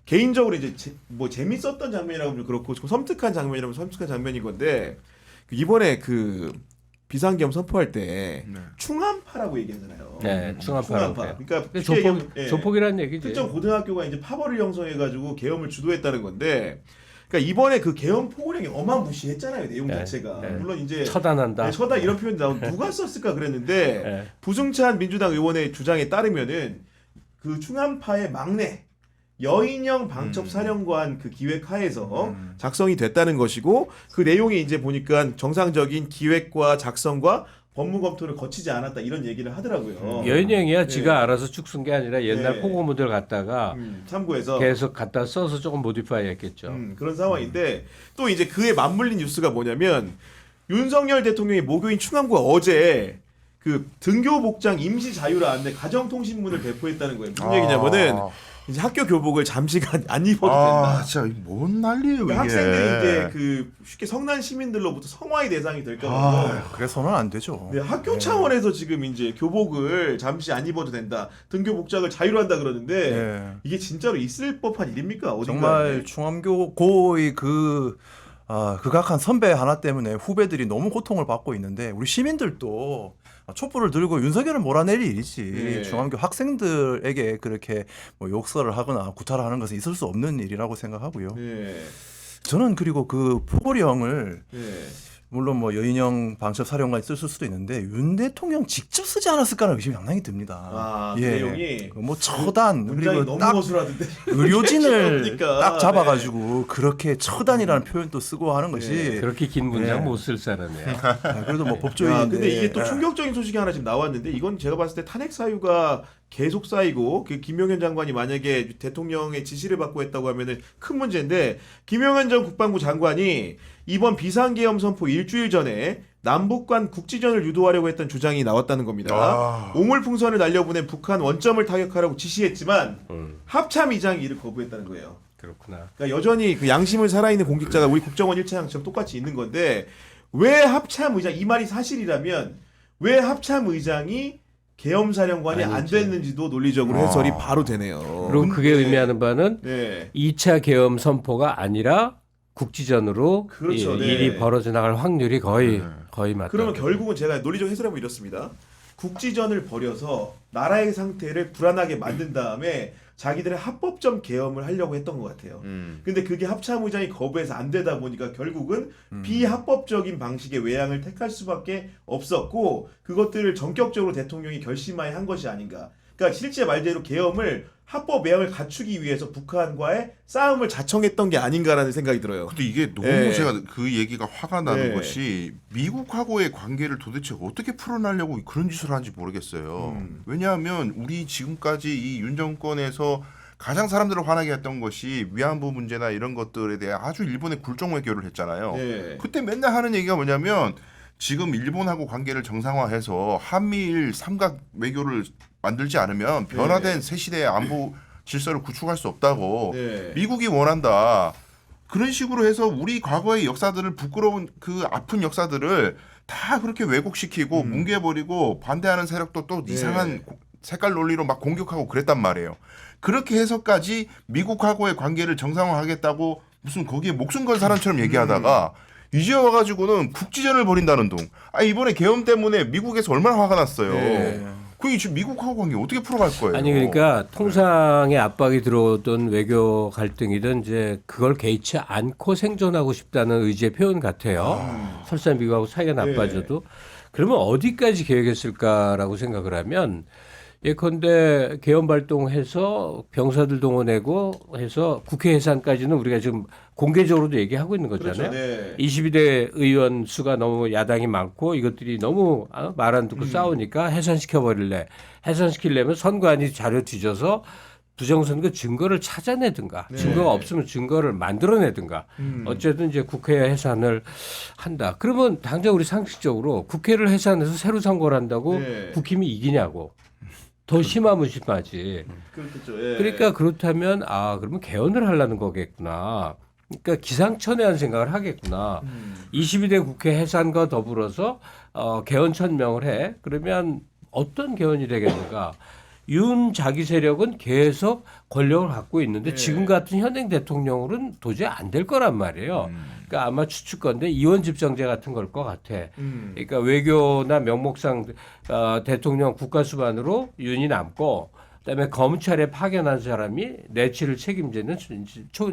개인적으로 이제 뭐 재밌었던 장면이라고 하면 그렇고 좀 섬뜩한 장면이라면 섬뜩한 장면인 건데 이번에 그 비상계엄 선포할 때 네. 충암파라고 얘기하잖아요. 네, 충암파라고 충암파. 해요. 그러니까 조폭이라는 얘기지. 특정 고등학교가 이제 파벌을 형성해가지고 계엄을 주도했다는 건데, 그러니까 이번에 그 계엄 포고령이 어마무시했잖아요. 내용 네, 자체가. 네. 물론 이제 처단한다. 네, 처단 이런 표현 나온 누가 썼을까 그랬는데 네. 부승찬 민주당 의원의 주장에 따르면은 그 충암파의 막내 여인영 방첩사령관 그 기획하에서 작성이 됐다는 것이고 그 내용이 이제 보니까 정상적인 기획과 작성과 법무 검토를 거치지 않았다 이런 얘기를 하더라고요. 여인영이야 네. 지가 알아서 쭉 쓴 게 아니라 옛날 네. 포고문들 갖다가 참고해서 계속 갖다 써서 조금 모디파이 했겠죠. 그런 상황인데 또 이제 그에 맞물린 뉴스가 뭐냐면 윤석열 대통령이 목요일 충암구가 어제 그 등교 복장 임시 자유를 안내 가정통신문을 배포했다는 거예요. 무슨 얘기냐면은 이제 학교 교복을 잠시간 안 입어도 된다. 진짜 뭔 난리예요 이게. 그러니까 학생들이 이제 그 쉽게 성난 시민들로부터 성화의 대상이 될까 봐. 그래서는 안 되죠. 네, 학교 차원에서 지금 이제 교복을 잠시 안 입어도 된다. 등교 복장을 자유로 한다 그러는데 네. 이게 진짜로 있을 법한 일입니까? 어딘가에? 정말 충암교 고의 그 극악한 선배 하나 때문에 후배들이 너무 고통을 받고 있는데 우리 시민들도 촛불을 들고 윤석열을 몰아낼 일이지. 네. 중앙교 학생들에게 그렇게 뭐 욕설을 하거나 구타를 하는 것은 있을 수 없는 일이라고 생각하고요. 네. 저는 그리고 그 포고령을 네. 물론 뭐 여인영 방첩사령관이 썼을 수도 있는데 윤 대통령 직접 쓰지 않았을까라는 의심이 상당히 듭니다. 그 내용이 뭐 처단 문장이 그리고 너무 딱 거슬하던데. 의료진을 그러니까. 딱 잡아가지고 그렇게 처단이라는 표현도 쓰고 하는 것이 그렇게 긴 문장 네. 못 쓸 사람이야. 그래도 뭐 야, 법조인인데. 근데 이게 또 충격적인 소식이 하나 지금 나왔는데 이건 제가 봤을 때 탄핵 사유가 계속 쌓이고 그 김용현 장관이 만약에 대통령의 지시를 받고 했다고 하면은 큰 문제인데 김용현 전 국방부 장관이 이번 비상계엄 선포 일주일 전에 남북 간 국지전을 유도하려고 했던 주장이 나왔다는 겁니다. 오물풍선을 날려보낸 북한 원점을 타격하라고 지시했지만 합참 의장이 이를 거부했다는 거예요. 그렇구나. 그러니까 여전히 그 양심을 살아있는 공직자가 우리 국정원 1차장처럼 똑같이 있는 건데 왜 합참 의장 이 말이 사실이라면 왜 합참 의장이 계엄사령관이 안 아니지. 됐는지도 논리적으로 해설이 바로 되네요. 그리고 그게 의미하는 바는 네. 2차 계엄 선포가 아니라 국지전으로 그렇죠, 이 네. 일이 벌어져 나갈 확률이 거의 맞다. 그러면 결국은 제가 논리적 해설해보면 이렇습니다. 국지전을 벌여서 나라의 상태를 불안하게 만든 다음에 자기들의 합법적 계엄을 하려고 했던 것 같아요. 근데 그게 합참의장이 거부해서 안 되다 보니까 결국은 비합법적인 방식의 외양을 택할 수밖에 없었고 그것들을 전격적으로 대통령이 결심하에 한 것이 아닌가. 그러니까 실제 말대로 계엄을 합법 외양을 갖추기 위해서 북한과의 싸움을 자청했던 게 아닌가라는 생각이 들어요. 근데 이게 너무 네. 제가 그 얘기가 화가 나는 네. 것이 미국하고의 관계를 도대체 어떻게 풀어나려고 그런 짓을 하는지 모르겠어요. 왜냐하면 우리 지금까지 이 윤 정권에서 가장 사람들을 화나게 했던 것이 위안부 문제나 이런 것들에 대해 아주 일본의 굴종 외교를 했잖아요. 네. 그때 맨날 하는 얘기가 뭐냐면 지금 일본하고 관계를 정상화해서 한미일 삼각 외교를 만들지 않으면 변화된 새 시대의 안보 질서를 구축할 수 없다고 네. 미국이 원한다. 그런 식으로 해서 우리 과거의 역사들을 부끄러운 그 아픈 역사들을 다 그렇게 왜곡시키고 뭉개버리고 반대하는 세력도 또 이상한 색깔 논리로 막 공격하고 그랬단 말이에요. 그렇게 해서까지 미국하고의 관계를 정상화하겠다고 무슨 거기에 목숨 건 사람처럼 얘기하다가 이제 와가지고는 국지전을 벌인다는 둥. 이번에 계엄 때문에 미국에서 얼마나 화가 났어요. 네. 그게 지금 미국하고 관계 어떻게 풀어갈 거예요? 아니 그러니까 통상의 압박이 들어오던 외교 갈등이든 이제 그걸 개의치 않고 생존하고 싶다는 의지의 표현 같아요. 설사 미국하고 사이가 나빠져도 그러면 어디까지 계획했을까라고 생각을 하면 예컨대 계엄 발동해서 병사들 동원하고 해서 국회 해산까지는 우리가 지금 공개적으로도 얘기하고 있는 거잖아요. 그렇죠. 네. 22대 의원 수가 너무 야당이 많고 이것들이 너무 말 안 듣고 싸우니까 해산시켜 버릴래. 해산시키려면 선관위 자료 뒤져서 부정선거 증거를 찾아내든가 증거가 없으면 증거를 만들어내든가 어쨌든 이제 국회 해산을 한다. 그러면 당장 우리 상식적으로 국회를 해산해서 새로 선거를 한다고 국힘이 이기냐고. 더 심하면 심하지. 그렇겠죠. 예. 그러니까 그렇다면 그러면 개헌을 하려는 거겠구나. 그러니까 기상천외한 생각을 하겠구나. 22대 국회 해산과 더불어서 개헌 천명을 해. 그러면 어떤 개헌이 되겠는가? 윤 자기 세력은 계속 권력을 갖고 있는데 네. 지금 같은 현행 대통령으로는 도저히 안 될 거란 말이에요. 그러니까 아마 추측건데 이원 집정제 같은 걸 것 같아. 그러니까 외교나 명목상 대통령 국가수반으로 윤이 남고 그다음에 검찰에 파견한 사람이 내치를 책임지는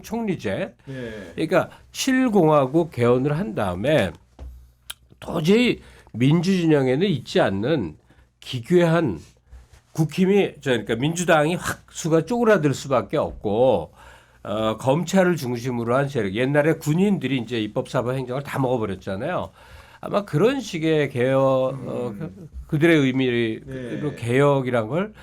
총리제. 네. 그러니까 7공화국 개헌을 한 다음에 도저히 민주진영에는 있지 않는 기괴한 국힘이 그러니까 민주당이 확 수가 쪼그라들 수밖에 없고 검찰을 중심으로 한 세력 옛날에 군인들이 이제 입법사법 행정을 다 먹어버렸잖아요. 아마 그런 식의 개혁 그들의 의미로 네. 개혁이란 걸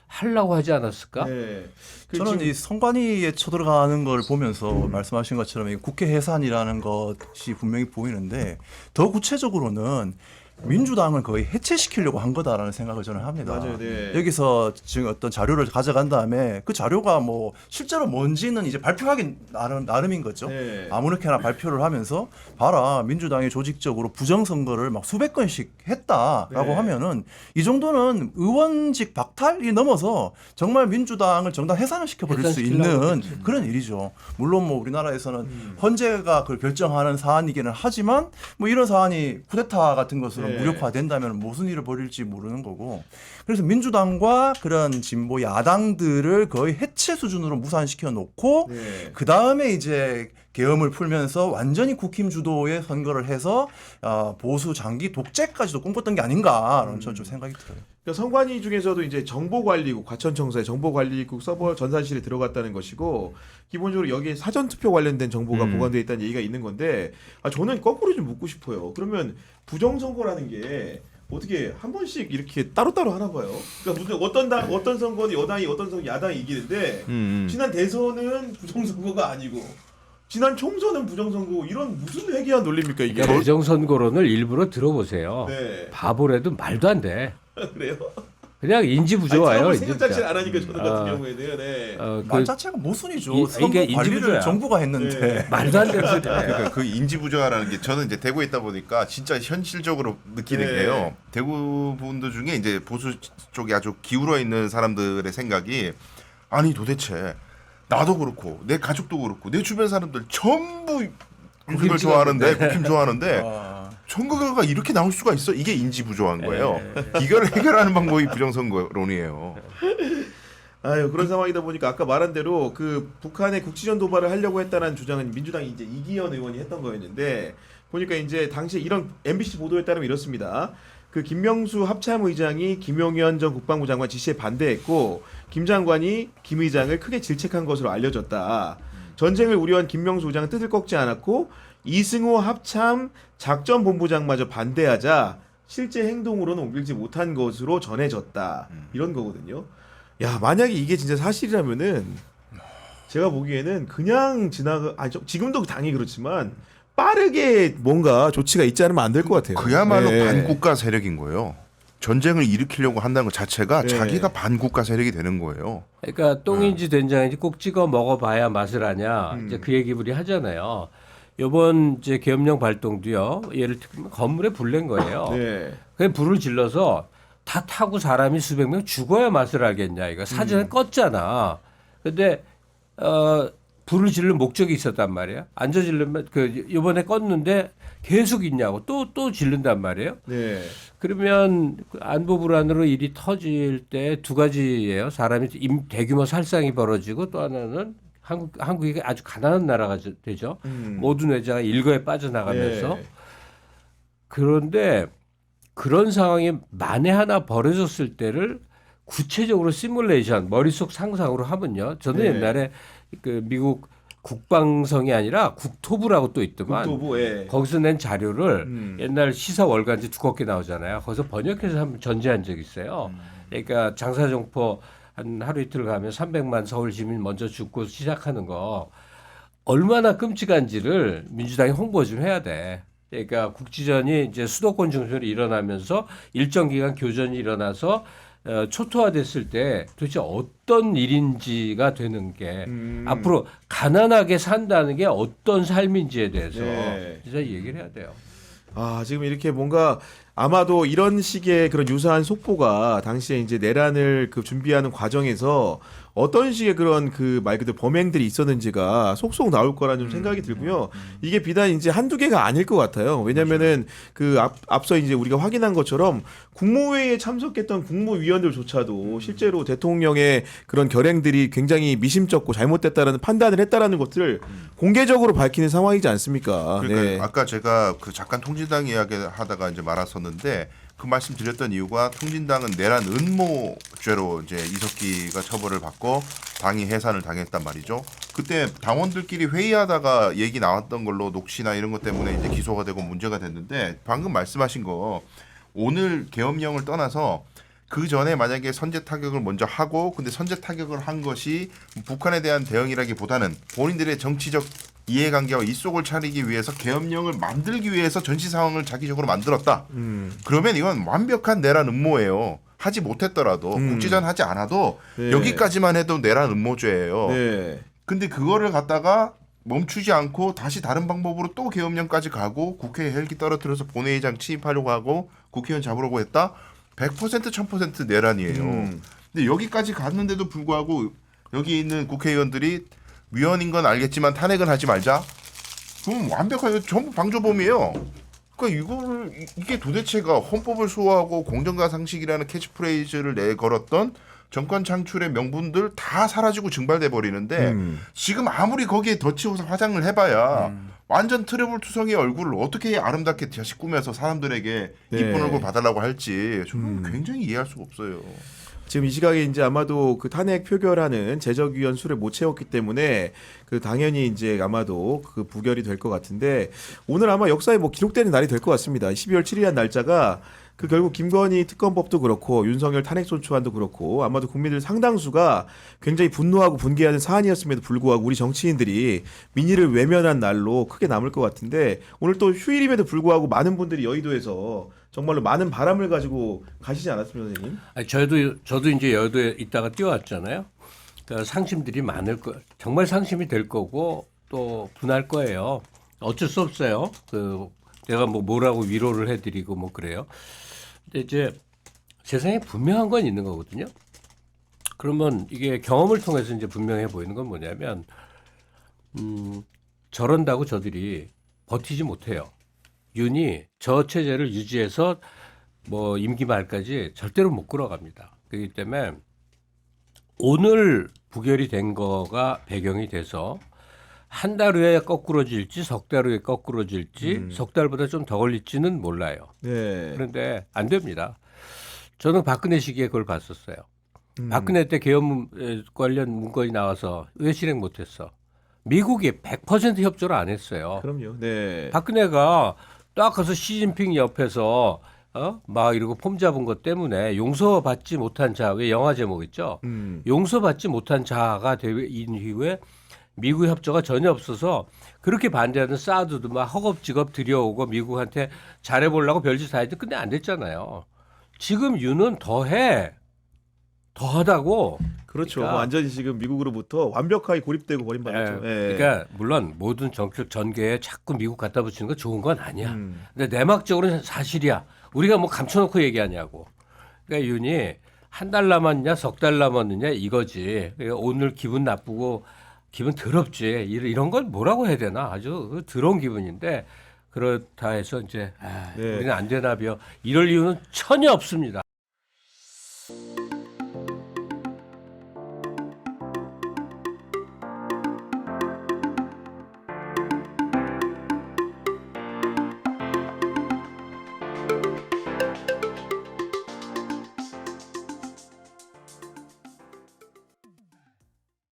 하려고 하지 않았을까? 네. 그 저는 지금- 이 선관위에 쳐들어가는 걸 보면서 말씀하신 것처럼 이 국회 해산이라는 것이 분명히 보이는데 더 구체적으로는 민주당을 거의 해체시키려고 한 거다라는 생각을 저는 합니다. 맞아요. 네. 여기서 지금 어떤 자료를 가져간 다음에 그 자료가 뭐 실제로 뭔지는 이제 발표하기 나름인 거죠. 네. 아무렇게나 발표를 하면서 봐라 민주당이 조직적으로 부정선거를 막 수백 건씩 했다라고 네. 하면은 이 정도는 의원직 박탈이 넘어서 정말 민주당을 정당 해산을 시켜버릴 수 해산시키려고 있는 그런 일이죠. 물론 뭐 우리나라에서는 헌재가 그걸 결정하는 사안이기는 하지만 뭐 이런 사안이 쿠데타 같은 것으로 네. 무력화된다면 무슨 일을 벌일지 모르는 거고 그래서 민주당과 그런 진보 야당들을 거의 해체 수준으로 무산시켜 놓고 네. 그 다음에 이제 계엄을 풀면서 완전히 국힘 주도의 선거를 해서 보수 장기 독재까지도 꿈꿨던 게 아닌가라는 저는 좀 생각이 들어요. 그러니까 선관위 중에서도 이제 정보관리국 과천청사에 정보관리국 서버 전산실에 들어갔다는 것이고 기본적으로 여기에 사전투표 관련된 정보가 보관되어 있다는 얘기가 있는 건데 저는 거꾸로 좀 묻고 싶어요. 그러면 부정선거라는 게 어떻게 한 번씩 이렇게 따로따로 하나 봐요. 그러니까 무슨 어떤 선거는 여당이 어떤 선거 야당이 이기는데 지난 대선은 부정선거가 아니고 지난 총선은 부정선거고 이런 무슨 회귀한 논리입니까 이게? 그러니까 부정선거론을 일부러 들어보세요. 네. 바보라도 말도 안 돼. 그래요? 그냥 인지 부조화예요. 아니, 생각 자체를 안 하니까 저는 같은 경우에는 네. 말 자체가 모순이죠. 이- 선거 이게 관리를 인지부조야. 정부가 했는데 네. 말도 안 되는 소리야. 그러니까 그 인지부조화라는 게 저는 이제 대구에 있다 보니까 진짜 현실적으로 느끼는 네. 게요. 대구 분들 중에 이제 보수 쪽에 아주 기울어 있는 사람들의 생각이 아니 도대체 나도 그렇고 내 가족도 그렇고 내 주변 사람들 전부 윤석열 좋아하는데 국힘 좋아하는데 선거가 이렇게 나올 수가 있어? 이게 인지부조화인 거예요. 이걸 해결하는 방법이 부정선거론이에요. 아유 그런 상황이다 보니까 아까 말한 대로 그 북한의 국지전 도발을 하려고 했다는 주장은 민주당이 이제 이기현 의원이 했던 거였는데 보니까 이제 당시에 이런 MBC 보도에 따르면 이렇습니다. 그 김명수 합참의장이 김용현 전 국방부 장관 지시에 반대했고 김 장관이 김 의장을 크게 질책한 것으로 알려졌다. 전쟁을 우려한 김명수 의장은 뜻을 꺾지 않았고 이승호 합참 작전본부장마저 반대하자 실제 행동으로는 옮기지 못한 것으로 전해졌다. 이런 거거든요. 야 만약에 이게 진짜 사실이라면은 제가 보기에는 그냥 지금도 당연히 그렇지만 빠르게 뭔가 조치가 있지 않으면 안 될 것 같아요. 그야말로 네. 반국가 세력인 거예요. 전쟁을 일으키려고 한다는 것 자체가 네. 자기가 반국가 세력이 되는 거예요. 그러니까 똥인지 된장인지 꼭 찍어 먹어봐야 맛을 아냐. 이제 그 얘기 우리 하잖아요. 이번 이제 계엄령 발동도요. 예를 들면 건물에 불 낸 거예요. 네. 그냥 불을 질러서 다 타고 사람이 수백 명 죽어야 맛을 알겠냐. 이거 사전에 껐잖아. 근데 불을 지르는 목적이 있었단 말이에요. 앉아 지르면 이번에 껐는데 계속 있냐고 또 지른단 말이에요. 네. 그러면 안보 불안으로 일이 터질 때 두 가지예요. 사람이 대규모 살상이 벌어지고 또 하나는 한국이 아주 가난한 나라가 되죠. 모든 외자가 일거에 빠져나가면서 네. 그런데 그런 상황이 만에 하나 벌어졌을 때를 구체적으로 시뮬레이션 머릿속 상상으로 하면요. 저는 네. 옛날에 그 미국 국방성이 아니라 국토부라고 또 있더만 국토부에 거기서 낸 자료를 옛날 시사 월간지 두껍게 나오잖아요. 거기서 번역해서 한번 전제한 적이 있어요. 그러니까 장사정포 한 하루 이틀 가면 300만 서울 시민 먼저 죽고 시작하는 거 얼마나 끔찍한지를 민주당이 홍보 좀 해야 돼. 그러니까 국지전이 이제 수도권 중심으로 일어나면서 일정 기간 교전이 일어나서 초토화됐을 때 도대체 어떤 일인지가 되는 게 앞으로 가난하게 산다는 게 어떤 삶인지에 대해서 네. 진짜 얘기를 해야 돼요. 지금 이렇게 뭔가 아마도 이런 식의 그런 유사한 속보가 당시에 이제 내란을 그 준비하는 과정에서 어떤 식의 그런 그 말 그대로 범행들이 있었는지가 속속 나올 거라는 좀 생각이 들고요. 이게 비단 이제 한두 개가 아닐 것 같아요. 왜냐면은 그 앞서 이제 우리가 확인한 것처럼 국무회의에 참석했던 국무위원들조차도 실제로 대통령의 그런 결행들이 굉장히 미심쩍고 잘못됐다라는 판단을 했다라는 것들을 공개적으로 밝히는 상황이지 않습니까? 그러니까 네. 아까 제가 그 잠깐 통진당 이야기하다가 이제 말았었는데 그 말씀 드렸던 이유가 통진당은 내란 음모죄로 이제 이석기가 처벌을 받고 당이 해산을 당했단 말이죠. 그때 당원들끼리 회의하다가 얘기 나왔던 걸로 녹취나 이런 것 때문에 이제 기소가 되고 문제가 됐는데 방금 말씀하신 거 오늘 계엄령을 떠나서 그 전에 만약에 선제 타격을 먼저 하고 근데 선제 타격을 한 것이 북한에 대한 대응이라기보다는 본인들의 정치적 이해관계와 이속을 차리기 위해서 계엄령을 만들기 위해서 전시 상황을 자기적으로 만들었다. 그러면 이건 완벽한 내란 음모예요. 하지 못했더라도 국지전 하지 않아도 네. 여기까지만 해도 내란 음모죄예요. 네. 근데 그거를 갖다가 멈추지 않고 다시 다른 방법으로 또 계엄령까지 가고 국회 헬기 떨어뜨려서 본회의장 침입하려고 하고 국회의원 잡으려고 했다. 100% 1000% 내란이에요. 근데 여기까지 갔는데도 불구하고 여기 있는 국회의원들이 위헌인 건 알겠지만 탄핵은 하지 말자. 그럼 완벽하게 전부 방조범이에요. 그러니까 이게 도대체가 헌법을 수호하고 공정과 상식이라는 캐치프레이즈를 내걸었던 정권 창출의 명분들 다 사라지고 증발돼 버리는데 지금 아무리 거기에 덧치워서 화장을 해봐야 완전 트러블투성이의 얼굴을 어떻게 아름답게 다시 꾸며서 사람들에게 네. 이쁜 얼굴 봐달라고 할지 저는 굉장히 이해할 수가 없어요. 지금 이 시각에 이제 아마도 그 탄핵 표결하는 제적위원 수를 못 채웠기 때문에 그 당연히 이제 아마도 그 부결이 될 것 같은데 오늘 아마 역사에 뭐 기록되는 날이 될 것 같습니다. 12월 7일이라는 날짜가 그 결국 김건희 특검법도 그렇고 윤석열 탄핵소추안도 그렇고 아마도 국민들 상당수가 굉장히 분노하고 분개하는 사안이었음에도 불구하고 우리 정치인들이 민의를 외면한 날로 크게 남을 것 같은데 오늘 또 휴일임에도 불구하고 많은 분들이 여의도에서 정말로 많은 바람을 가지고 가시지 않았습니까, 선생님? 아니, 저도 이제 여의도에 있다가 뛰어왔잖아요. 그러니까 상심들이 많을 거, 정말 상심이 될 거고 또 분할 거예요. 어쩔 수 없어요. 내가 뭐라고 위로를 해드리고 뭐 그래요. 근데 이제 세상에 분명한 건 있는 거거든요. 그러면 이게 경험을 통해서 이제 분명해 보이는 건 뭐냐면, 저런다고 저들이 버티지 못해요. 윤이 저 체제를 유지해서 뭐 임기 말까지 절대로 못 끌어갑니다. 그렇기 때문에 오늘 부결이 된 거가 배경이 돼서 한 달 후에 거꾸로질지 석 달 후에 거꾸로질지 석 달보다 좀 더 걸릴지는 몰라요. 네. 그런데 안 됩니다. 저는 박근혜 시기에 그걸 봤었어요. 박근혜 때 계엄 관련 문건이 나와서 왜 실행 못했어? 미국이 100% 협조를 안 했어요. 그럼요. 네. 박근혜가 딱 가서 시진핑 옆에서 막 이러고 폼 잡은 것 때문에 용서받지 못한 자, 왜 영화 제목 있죠? 용서받지 못한 자가 된 이후에 미국 협조가 전혀 없어서 그렇게 반대하는 사드도 막 허겁지겁 들여오고 미국한테 잘해보려고 별짓 다 했는데 근데 안 됐잖아요. 지금 윤은 더하다고. 그렇죠. 그러니까, 완전히 지금 미국으로부터 완벽하게 고립되고 버림받았죠. 예. 그러니까 물론 모든 정치적 전개에 자꾸 미국 갖다 붙이는 건 좋은 건 아니야. 근데 내막적으로는 사실이야. 우리가 뭐 감춰놓고 얘기하냐고. 그러니까 윤이 한 달 남았냐 석 달 남았느냐 이거지. 그러니까 오늘 기분 나쁘고 기분 더럽지. 이런 건 뭐라고 해야 되나. 아주 더러운 기분인데 그렇다 해서 이제 네. 우리는 안 되나 벼. 이럴 이유는 전혀 없습니다.